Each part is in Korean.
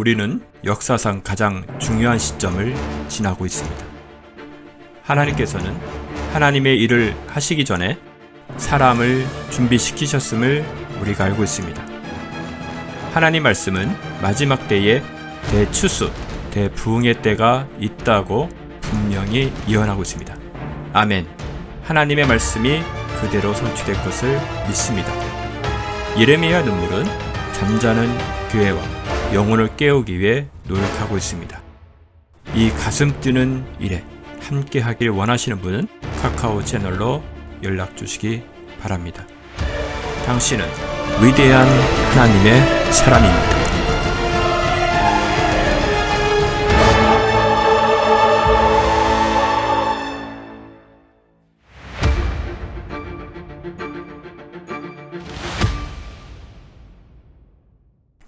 우리는 역사상 가장 중요한 시점을 지나고 있습니다. 하나님께서는 하나님의 일을 하시기 전에 사람을 준비시키셨음을 우리가 알고 있습니다. 하나님 말씀은 마지막 때에 대추수, 대부흥의 때가 있다고 분명히 예언하고 있습니다. 아멘. 하나님의 말씀이 그대로 성취될 것을 믿습니다. 예레미야 눈물은 잠자는 교회와 영혼을 깨우기 위해 노력하고 있습니다. 이 가슴 뛰는 일에 함께 하길 원하시는 분은 카카오 채널로 연락 주시기 바랍니다. 당신은 위대한 하나님의 사람입니다.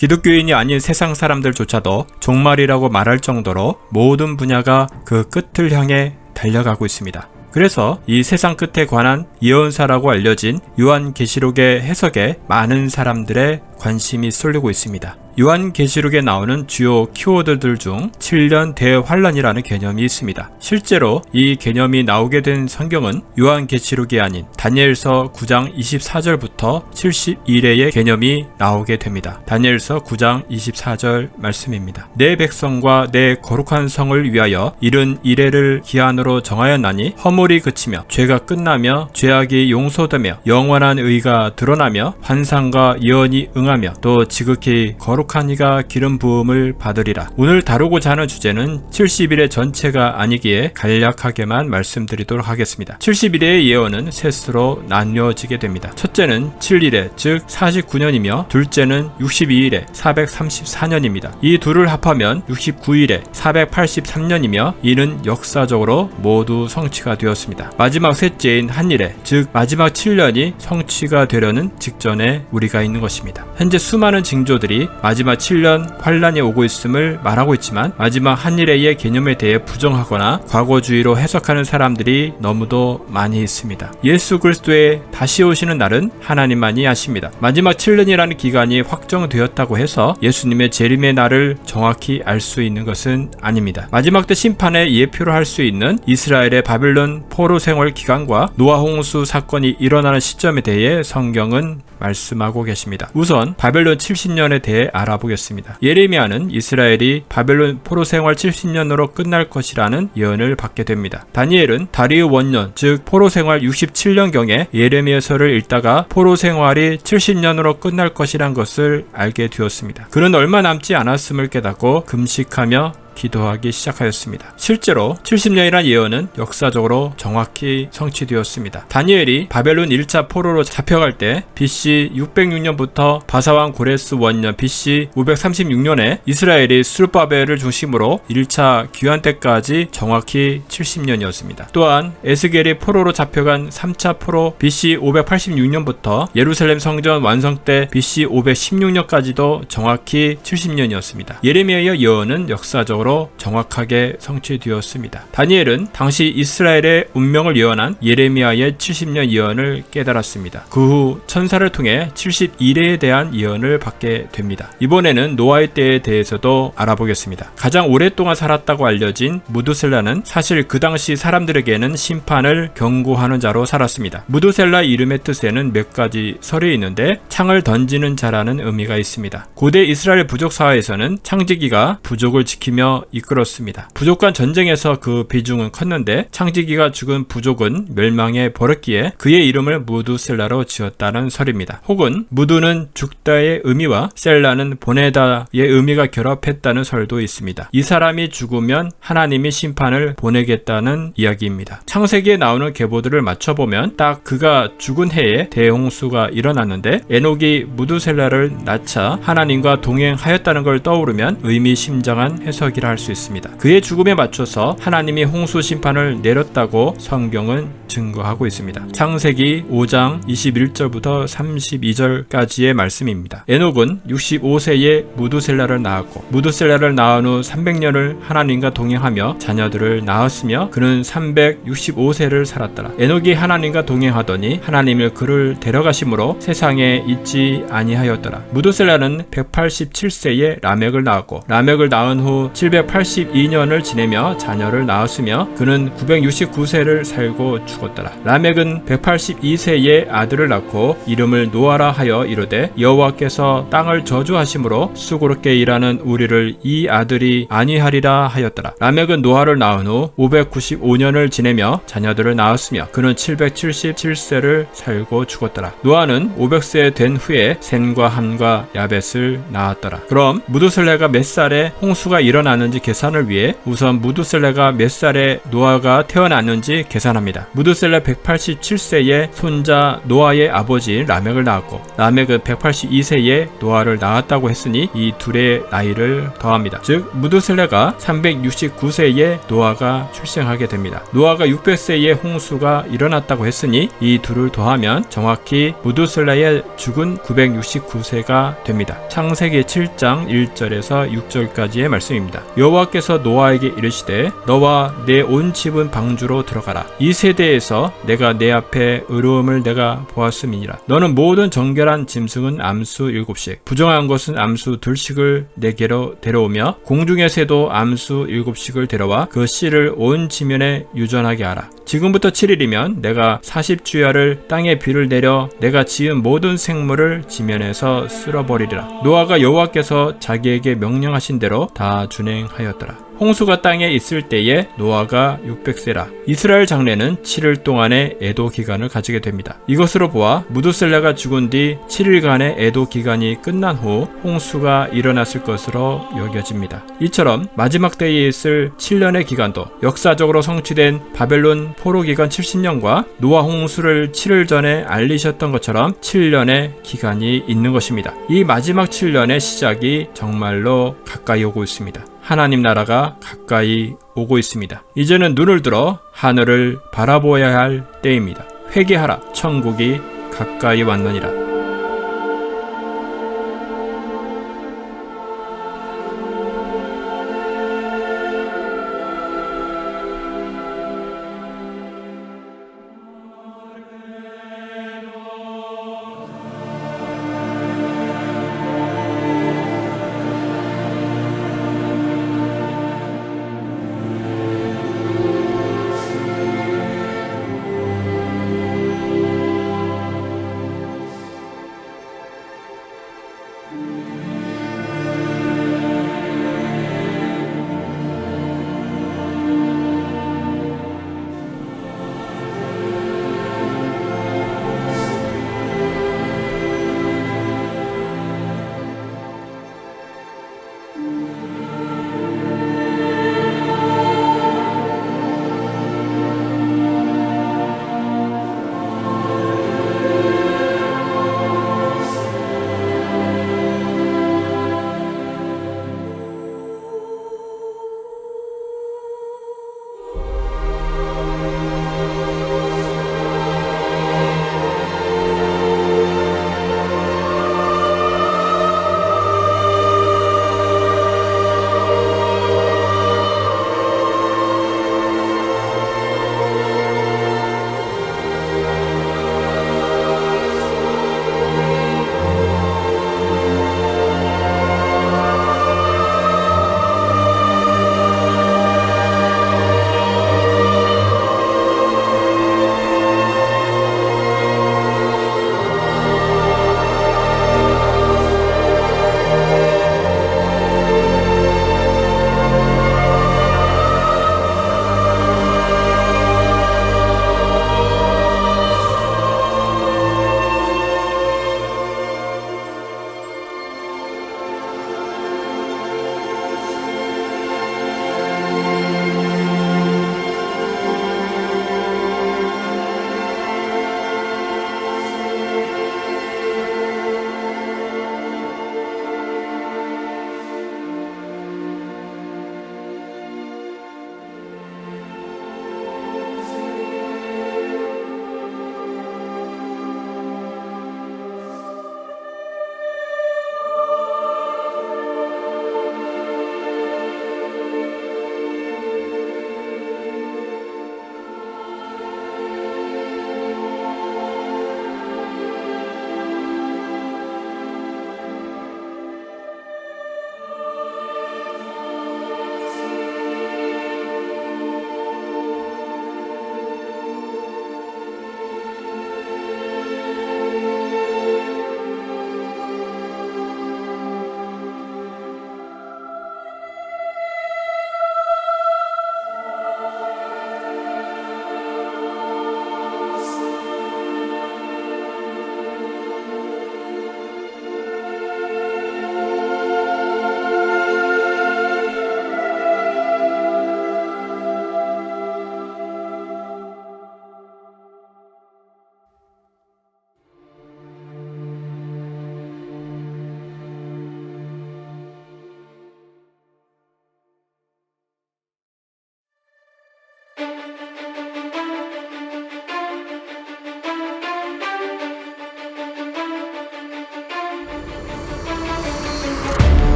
기독교인이 아닌 세상 사람들조차도 종말이라고 말할 정도로 모든 분야가 그 끝을 향해 달려가고 있습니다. 그래서 이 세상 끝에 관한 예언사라고 알려진 요한계시록의 해석에 많은 사람들의 관심이 쏠리고 있습니다. 요한계시록에 나오는 주요 키워드들 중 7년 대환란이라는 개념이 있습니다. 실제로 이 개념이 나오게 된 성경은 요한계시록이 아닌 다니엘서 9장 24절부터 71회의 개념이 나오게 됩니다. 다니엘서 9장 24절 말씀입니다. 내 백성과 내 거룩한 성을 위하여 이른 이래를 기한으로 정하였나니 허물이 그치며 죄가 끝나며 죄악이 용서되며 영원한 의가 드러나며 환상과 예언이 응하며 또 지극히 거룩한 이가 기름 부음을 받으리라. 오늘 다루고자 하는 주제는 70일의 전체가 아니기에 간략하게만 말씀드리도록 하겠습니다. 70일의 예언은 셋으로 나뉘어지게 됩니다. 첫째는 7일에 즉 49년이며 둘째는 62일에 434년입니다. 이 둘을 합하면 69일에 483년이며 이는 역사적으로 모두 성취가 되었습니다. 마지막 셋째인 한일에 즉 마지막 7년이 성취가 되려는 직전에 우리가 있는 것입니다. 현재 수많은 징조들이 마지막 7년 환란이 오고 있음을 말하고 있지만 마지막 한일의 개념에 대해 부정하거나 과거주의로 해석하는 사람들이 너무도 많이 있습니다. 예수 그리스도의 다시 오시는 날은 하나님만이 아십니다. 마지막 7년이라는 기간이 확정되었다고 해서 예수님의 재림의 날을 정확히 알 수 있는 것은 아닙니다. 마지막 때 심판의 예표로 할 수 있는 이스라엘의 바벨론 포로 생활 기간과 노아 홍수 사건이 일어나는 시점에 대해 성경은 말씀하고 계십니다. 우선 바벨론 70년에 대해 알아보겠습니다. 예레미야는 이스라엘이 바벨론 포로 생활 70년으로 끝날 것이라는 예언을 받게 됩니다. 다니엘은 다리우 원년 즉 포로 생활 67년경에 예레미야서를 읽다가 포로 생활이 70년으로 끝날 것이란 것을 알게 되었습니다. 그는 얼마 남지 않았음을 깨닫고 금식하며 기도하기 시작하였습니다. 실제로 70년이란 예언은 역사적으로 정확히 성취되었습니다. 다니엘이 바벨론 1차 포로로 잡혀갈 때 BC 606년부터 바사왕 고레스 원년 BC 536년에 이스라엘이 스룹바벨을 중심으로 1차 귀환 때까지 정확히 70년이었습니다. 또한 에스겔이 포로로 잡혀간 3차 포로 BC 586년부터 예루살렘 성전 완성 때 BC 516년까지도 정확히 70년이었습니다. 예레미야의 예언은 역사적으로 정확하게 성취되었습니다. 다니엘은 당시 이스라엘의 운명을 예언한 예레미야의 70년 예언을 깨달았습니다. 그 후 천사를 통해 71회에 대한 예언을 받게 됩니다. 이번에는 노아의 때에 대해서도 알아보겠습니다. 가장 오랫동안 살았다고 알려진 무두셀라는 사실 그 당시 사람들에게는 심판을 경고하는 자로 살았습니다. 무두셀라 이름의 뜻에는 몇 가지 설이 있는데 창을 던지는 자라는 의미가 있습니다. 고대 이스라엘 부족 사회에서는 창지기가 부족을 지키며 이끌었습니다. 부족 간 전쟁에서 그 비중은 컸는데 창지기가 죽은 부족은 멸망해 버렸기에 그의 이름을 무두셀라로 지었다는 설입니다. 혹은 무두는 죽다의 의미와 셀라는 보내다의 의미가 결합했다는 설도 있습니다. 이 사람이 죽으면 하나님이 심판을 보내겠다는 이야기입니다. 창세기에 나오는 계보들을 맞춰보면 딱 그가 죽은 해에 대홍수가 일어났는데 에녹이 무두셀라를 낳자 하나님과 동행하였다는 걸 떠오르면 의미심장한 해석이 확인할 수 있습니다. 그의 죽음에 맞춰서 하나님이 홍수 심판을 내렸다고 성경은 증거하고 있습니다. 창세기 5장 21절부터 32절까지의 말씀입니다. 에녹은 65세에 무두셀라를 낳았고 무두셀라를 낳은 후 300년을 하나님과 동행하며 자녀들을 낳았으며 그는 365세를 살았더라. 에녹이 하나님과 동행하더니 하나님이 그를 데려가심으로 세상에 있지 아니하였더라. 무두셀라는 187세에 라멕을 낳았고 라멕을 낳은 후 782년을 지내며 자녀를 낳았으며 그는 969세를 살고 죽었더라. 라멕은 182세에 아들을 낳고 이름을 노아라 하여 이르되 여호와께서 땅을 저주하심으로 수고롭게 일하는 우리를 이 아들이 아니하리라 하였더라. 라멕은 노아를 낳은 후 595년을 지내며 자녀들을 낳았으며 그는 777세를 살고 죽었더라. 노아는 500세 된 후에 셈과 함과 야벳을 낳았더라. 그럼 무두셀레가 몇 살에 홍수가 일어났는지 계산을 위해 우선 무두셀레가 몇 살에 노아가 태어났는지 계산합니다. 무두셀레 187세에 손자 노아의 아버지 라멕을 낳았고 라멕은 182세에 노아를 낳았다고 했으니 이 둘의 나이를 더합니다. 즉 무두셀레가 369세에 노아가 출생하게 됩니다. 노아가 600세에 홍수가 일어났다고 했으니 이 둘을 더하면 정확히 무두셀레의 죽은 969세가 됩니다. 창세기 7장 1절에서 6절까지의 말씀입니다. 여호와께서 노아에게 이르시되 너와 내 온 집은 방주로 들어가라. 이 세대에서 내가 내 앞에 의로움을 내가 보았음이니라. 너는 모든 정결한 짐승은 암수 7씩 부정한 것은 암수 2씩을 내게로 데려오며 공중의 새도 암수 7씩을 데려와 그 씨를 온 지면에 유전하게 하라. 지금부터 7일이면 내가 40주야를 땅에 비를 내려 내가 지은 모든 생물을 지면에서 쓸어버리리라. 노아가 여호와께서 자기에게 명령하신 대로 다 준행하였더라. 홍수가 땅에 있을 때에 노아가 600세라. 이스라엘 장래는 7일 동안의 애도 기간을 가지게 됩니다. 이것으로 보아 무두셀라가 죽은 뒤 7일간의 애도 기간이 끝난 후 홍수가 일어났을 것으로 여겨집니다. 이처럼 마지막 때에 있을 7년의 기간도 역사적으로 성취된 바벨론 포로 기간 70년과 노아 홍수를 7일 전에 알리셨던 것처럼 7년의 기간이 있는 것입니다. 이 마지막 7년의 시작이 정말로 가까이 오고 있습니다. 하나님 나라가 가까이 오고 있습니다. 이제는 눈을 들어 하늘을 바라보아야 할 때입니다. 회개하라, 천국이 가까이 왔느니라.